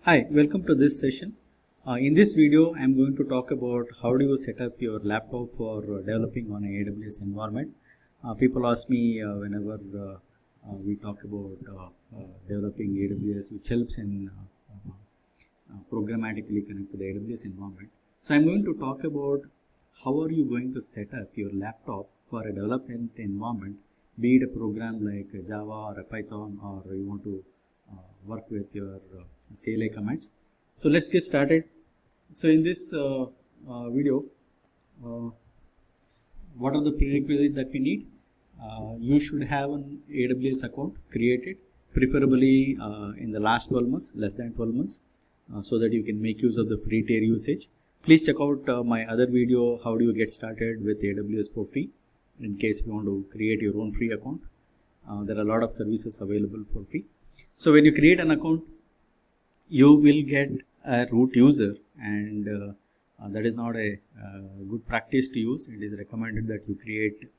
Hi, welcome to this session. In this video, I am going to talk about how do you set up your laptop for developing on an AWS environment. People ask me whenever we talk about developing AWS, which helps in programmatically connect to the AWS environment. So I am going to talk about how are you going to set up your laptop for a development environment, be it a program like Java or a Python, or you want to work with your CLI commands. So let's get started. So in this video, what are the prerequisites that we need? You should have an AWS account created, preferably in the last 12 months, less than 12 months, so that you can make use of the free tier usage. Please check out my other video, how do you get started with AWS for free, in case you want to create your own free account. There are a lot of services available for free. So when you create an account, you will get a root user, and that is not a good practice to use. It is recommended that you create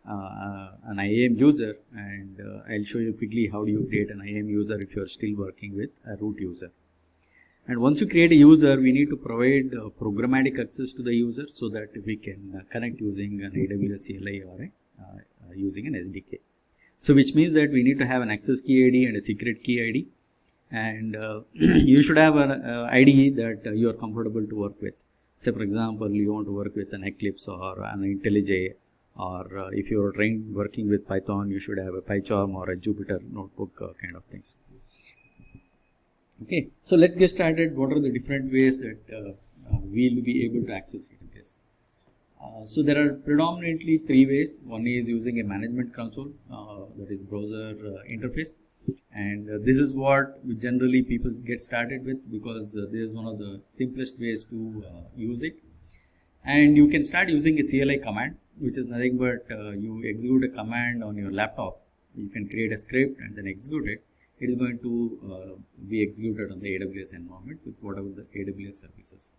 an IAM user, and I'll show you quickly how do you create an IAM user if you are still working with a root user. And once you create a user, we need to provide programmatic access to the user so that we can connect using an AWS CLI or using an SDK. So which means that we need to have an access key ID and a secret key ID, and you should have an IDE that you are comfortable to work with. Say for example, you want to work with an Eclipse or an IntelliJ, or if you are trained working with Python, you should have a PyCharm or a Jupyter notebook kind of things. Okay, so let's get started. What are the different ways that we'll be able to access AWS? So there are predominantly three ways. One is using a management console, that is browser interface, and this is what generally people get started with, because this is one of the simplest ways to use it. And you can start using a CLI command, which is nothing but you execute a command on your laptop. You can create a script and then execute it. It is going to be executed on the AWS environment with whatever the AWS services.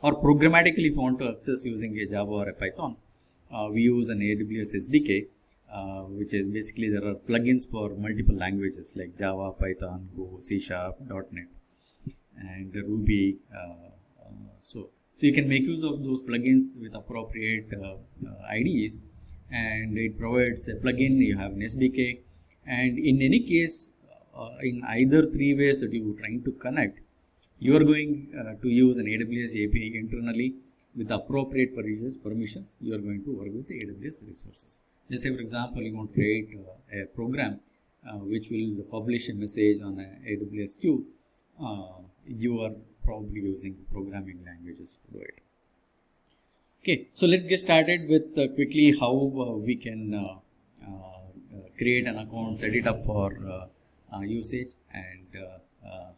Or programmatically, if you want to access using a Java or a Python, we use an AWS SDK, which is basically there are plugins for multiple languages like Java, Python, Go, C#, .NET, and Ruby. So you can make use of those plugins with appropriate IDEs, and it provides a plugin. You have an SDK, and in any case, in either three ways that you are trying to connect, you are going to use an AWS API internally with appropriate permissions. You are going to work with the AWS resources. Let's say, for example, you want to create a program which will publish a message on an AWS queue. You are probably using programming languages to do it. Okay, so let's get started with quickly how we can create an account, set it up for usage, and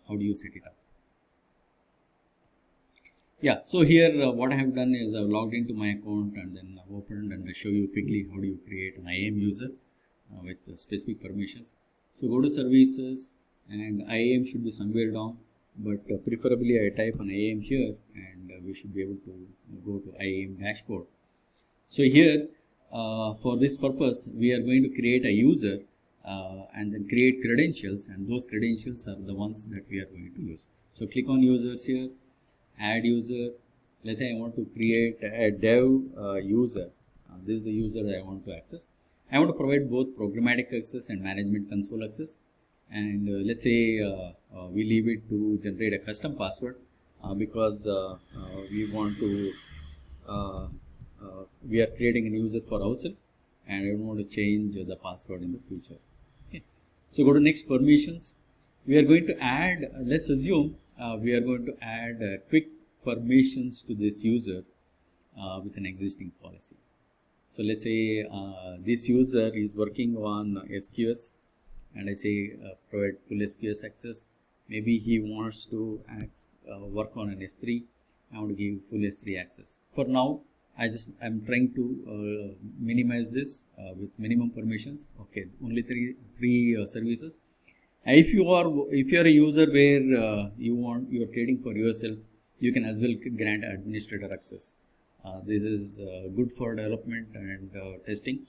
how do you set it up. Yeah, so here what I have done is I've logged into my account and then I've opened, and I'll show you quickly how do you create an IAM user with specific permissions. So go to services, and IAM should be somewhere down, but preferably I type an IAM here, and we should be able to go to IAM dashboard. So here for this purpose, we are going to create a user and then create credentials, and those credentials are the ones that we are going to use. So click on users here, add user. Let's say I want to create a dev user. This is the user that I want to access. I want to provide both programmatic access and management console access, and let's say we leave it to generate a custom password because we want to we are creating a user for ourselves, and I don't want to change the password in the future. Okay, so go to next permissions. We are going to add, let's assume we are going to add quick permissions to this user with an existing policy. So let's say this user is working on SQS, and I say provide full SQS access. Maybe he wants to work on an S3. I want to give full S3 access. For now, I'm trying to minimize this with minimum permissions. Okay, only three services. If you are a user where you are creating for yourself, you can as well grant administrator access. This is good for development and testing.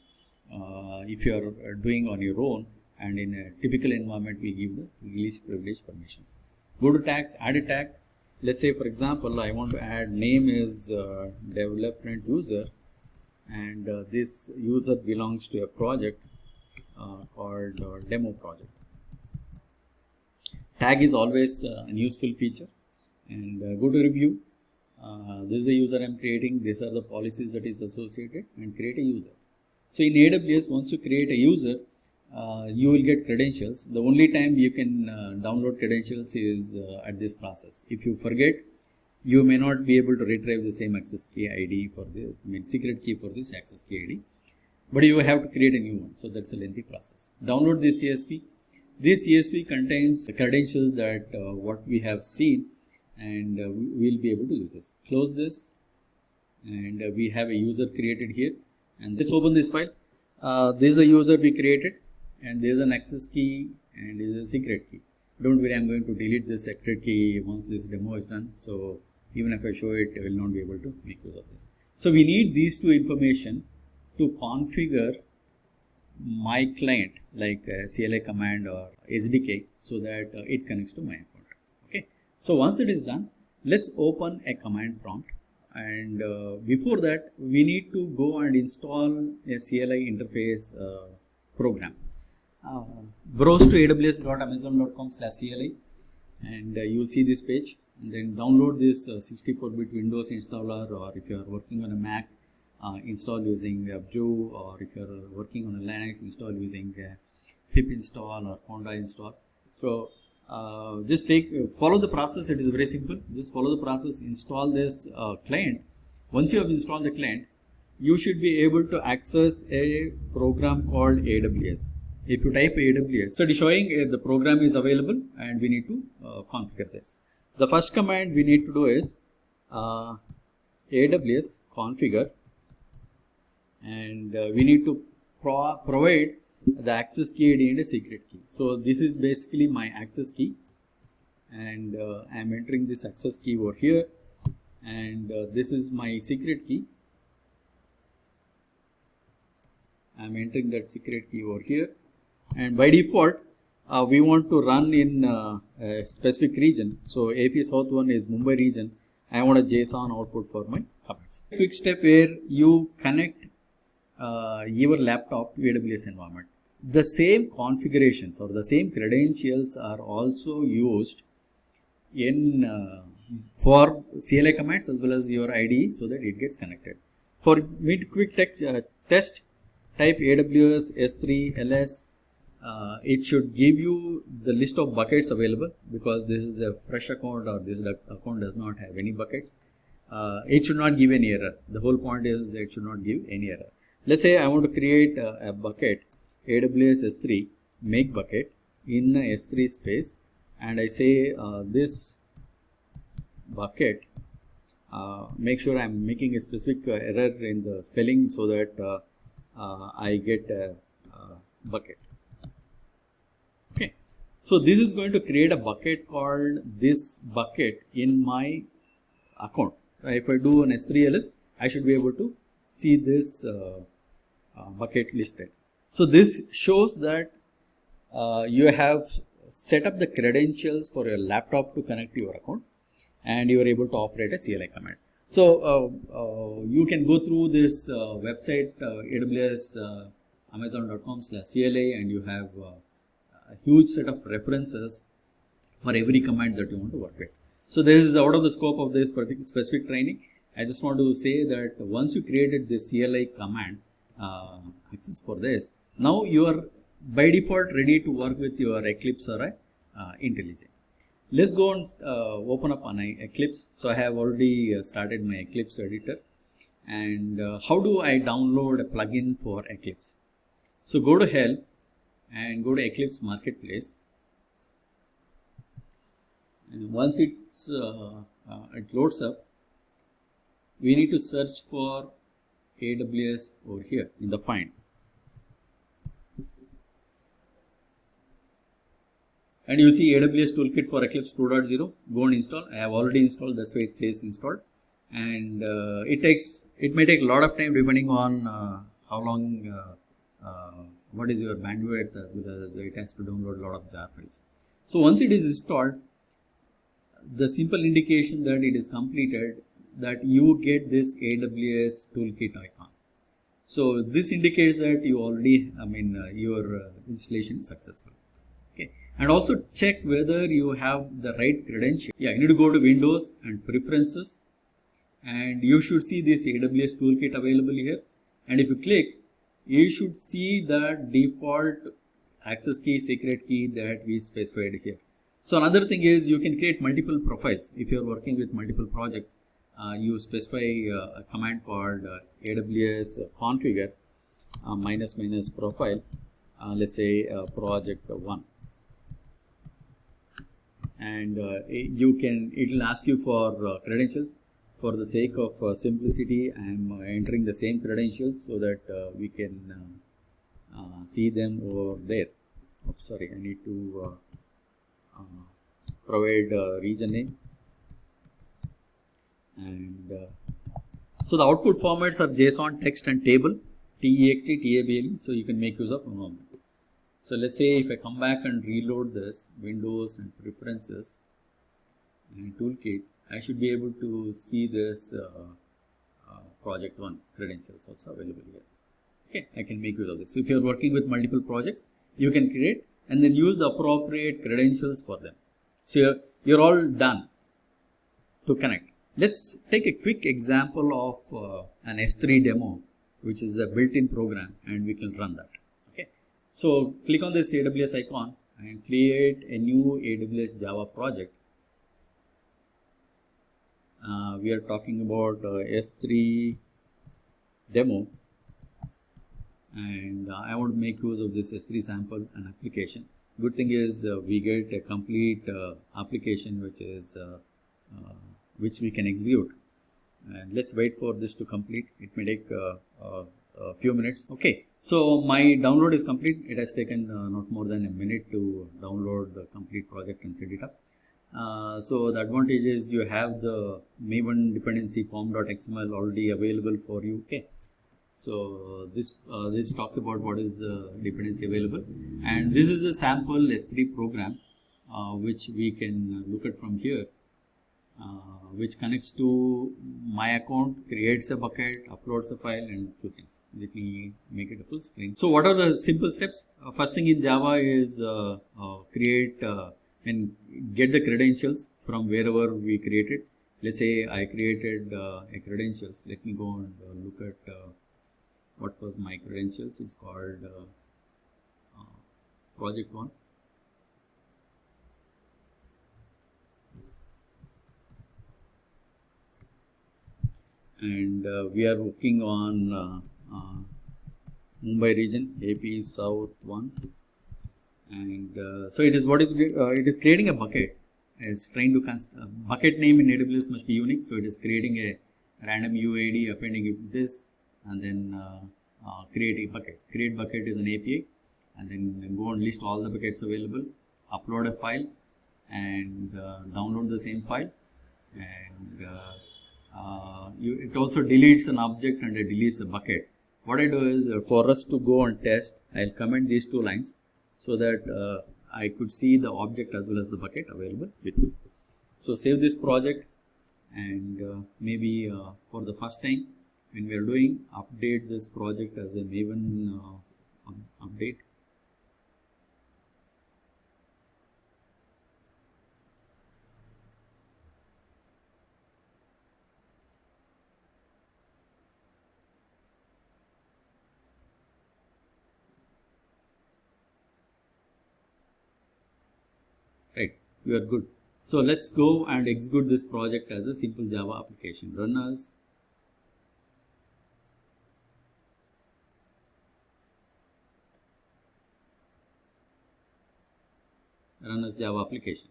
If you are doing on your own, and in a typical environment, we give the release privilege permissions. Go to tags, add a tag. Let's say, for example, I want to add name is development user, and this user belongs to a project called demo project. Tag is always a useful feature. And go to review. This is the user I'm creating. These are the policies that is associated, and create a user. So in AWS, once you create a user, you will get credentials. The only time you can download credentials is at this process. If you forget, you may not be able to retrieve the same access key ID for the secret key for this access key ID, but you have to create a new one. So that's a lengthy process. Download this CSV. This CSV contains the credentials that what we have seen, and we will be able to use this. Close this, and we have a user created here. And let's open this file. This is a user we created, and there is an access key, and there is a secret key. Don't worry, I'm going to delete this secret key once this demo is done. So even if I show it, I will not be able to make use of this. So we need these two information to configure my client, like CLI command or SDK, so that it connects to my account. Okay. So once that is done, let's open a command prompt. And before that, we need to go and install a CLI interface program. Browse to aws.amazon.com/CLI, and you will see this page. And then download this 64-bit Windows installer, or if you are working on a Mac, install using Brew, or if you are working on a Linux, install using pip install or conda install. So just follow the process. It is very simple. Just follow the process. Install this client. Once you have installed the client, you should be able to access a program called AWS. If you type AWS, so it is showing the program is available, and we need to configure this. The first command we need to do is AWS configure, and we need to provide the access key ID and a secret key. So this is basically my access key, and I am entering this access key over here, and this is my secret key. I am entering that secret key over here, and by default we want to run in a specific region. So AP South 1 is Mumbai region. I want a JSON output for my comments. Quick step where you connect your laptop to AWS environment. The same configurations or the same credentials are also used in for CLI commands as well as your IDE, so that it gets connected. For quick test, type AWS S3 LS. It should give you the list of buckets available, because this is a fresh account, or this account does not have any buckets. It should not give any error. The whole point is it should not give any error. Let's say I want to create a bucket, AWS S3 make bucket in S3 space, and I say this bucket, make sure I'm making a specific error in the spelling, so that I get a bucket. Okay, so this is going to create a bucket called this bucket in my account. If I do an S3 LS, I should be able to see this bucket listed. So this shows that you have set up the credentials for your laptop to connect to your account, and you are able to operate a CLI command. So you can go through this website AWS amazon.com/CLI, and you have a huge set of references for every command that you want to work with. So this is out of the scope of this specific training. I just want to say that once you created this CLI command access for this, now you are by default ready to work with your Eclipse or IntelliJ. Let's go and open up an Eclipse. So I have already started my Eclipse editor. And how do I download a plugin for Eclipse? So go to Help and go to Eclipse Marketplace. And once it loads up, we need to search for AWS over here in the find. And you will see AWS Toolkit for Eclipse 2.0. Go and install. I have already installed. That's why it says installed. And it may take a lot of time depending on how long, what is your bandwidth, as well as it has to download a lot of jar files. So once it is installed, the simple indication that it is completed, that you get this AWS toolkit icon. So this indicates that you already, your installation is successful. Okay, and also check whether you have the right credential. Yeah, you need to go to Windows and Preferences, and you should see this AWS toolkit available here. And if you click, you should see the default access key, secret key that we specified here. So another thing is you can create multiple profiles. If you are working with multiple projects, you specify a command called AWS configure -- profile, let's say project 1, and it will ask you for credentials. For the sake of simplicity, I am entering the same credentials so that we can see them over there. Oh, sorry, I need to provide region name, and so the output formats are JSON, text, and table, TEXT, TABLE. So you can make use of one of them. So let's say if I come back and reload this, Windows and Preferences and Toolkit, I should be able to see this project 1 credentials also available here. Okay, I can make use of this. So if you are working with multiple projects, you can create and then use the appropriate credentials for them. So you're all done to connect. Let's take a quick example of an S3 demo, which is a built-in program, and we can run that. Okay, so click on this AWS icon and create a new AWS Java project. We are talking about S3 demo, and I want to make use of this S3 sample and application. Good thing is we get a complete application which we can execute, and let's wait for this to complete. It may take a few minutes. Okay, so my download is complete. It has taken not more than a minute to download the complete project and set it up. So the advantage is you have the Maven dependency pom.xml already available for you. Okay, so this talks about what is the dependency available, and this is a sample S3 program which we can look at from here, which connects to my account, creates a bucket, uploads a file, and a few things. Let me make it a full screen. So what are the simple steps? First thing in Java is create and get the credentials from wherever we created. Let's say I created a credentials. Let me go and look at what was my credentials. It's called project 1. And we are working on Mumbai region, AP South 1. And so it is creating a bucket. It's trying to bucket name in AWS must be unique, so it is creating a random UID, appending it with this, and then create a bucket. Create bucket is an API, and then go and list all the buckets available, upload a file, and download the same file, and it also deletes an object and it deletes a bucket. What I do is for us to go and test, I'll comment these 2 lines so that I could see the object as well as the bucket available with me. So save this project, and maybe for the first time when we are doing, update this project as a Maven update. Right, we are good. So let's go and execute this project as a simple Java application. Run as Java application.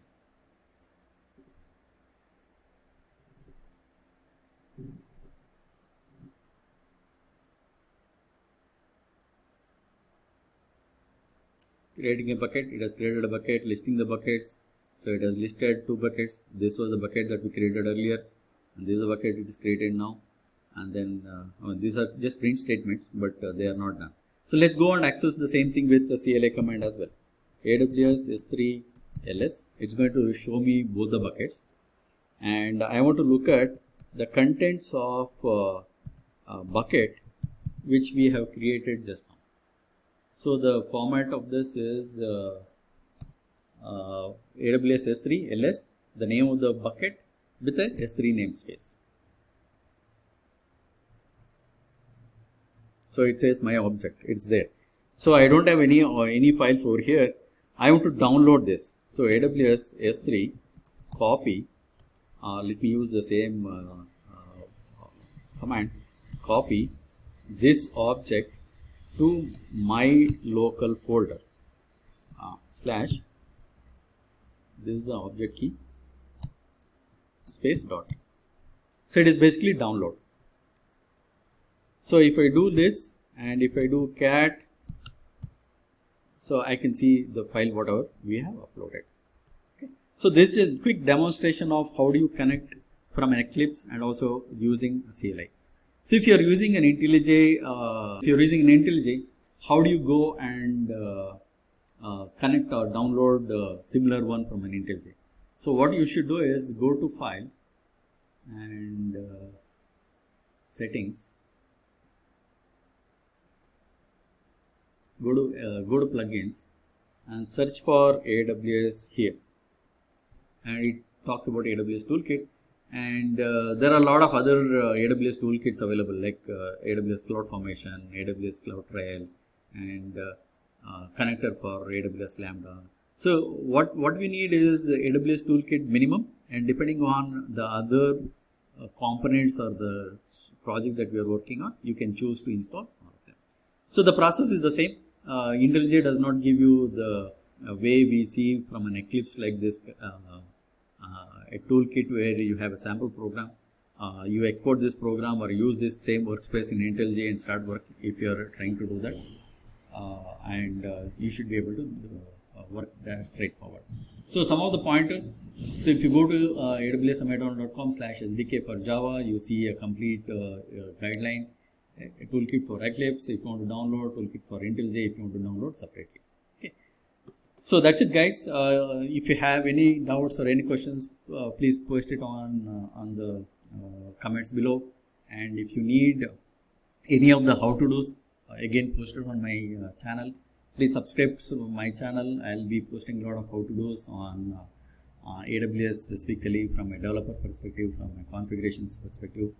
Creating a bucket, it has created a bucket, listing the buckets. So it has listed 2 buckets. This was a bucket that we created earlier, and this is a bucket it is created now. And then these are just print statements, but they are not done. So let's go and access the same thing with the CLI command as well. AWS S3 ls. It's going to show me both the buckets. and I want to look at the contents of a bucket which we have created just now. So the format of this is AWS S3 LS, the name of the bucket with a S3 namespace. So it says my object, it's there. So I don't have any files over here. I want to download this. So AWS S3 copy. Let me use the same command. Copy this object to my local folder. Slash. This is the object key. Space dot. So it is basically download. So if I do this and if I do cat, so I can see the file whatever we have uploaded. Okay. So this is a quick demonstration of how do you connect from an Eclipse and also using CLI. So if you are using an IntelliJ, how do you go and connect or download similar one from an IntelliJ? So what you should do is go to File and Settings. Go to Plugins and search for AWS here, and it talks about AWS Toolkit, and there are a lot of other AWS toolkits available like AWS CloudFormation, AWS CloudTrail, and connector for AWS Lambda. So what we need is AWS Toolkit minimum, and depending on the other components or the project that we are working on, you can choose to install all of them. So the process is the same. IntelliJ does not give you the way we see from an Eclipse like this, a toolkit where you have a sample program. You export this program or use this same workspace in IntelliJ and start work if you are trying to do that. And you should be able to work that straightforward. So some of the pointers. So if you go to awssummit.com/SDK for Java, you see a complete guideline. A toolkit for Eclipse if you want to download, toolkit for IntelliJ if you want to download separately. Okay. So that's it, guys. If you have any doubts or any questions, please post it on the comments below. And if you need any of the how-to-dos, again posted on my channel. Please subscribe to my channel. I'll be posting a lot of how-to-dos on AWS specifically from a developer perspective, from a configurations perspective,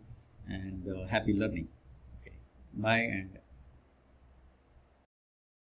and happy learning. Bye and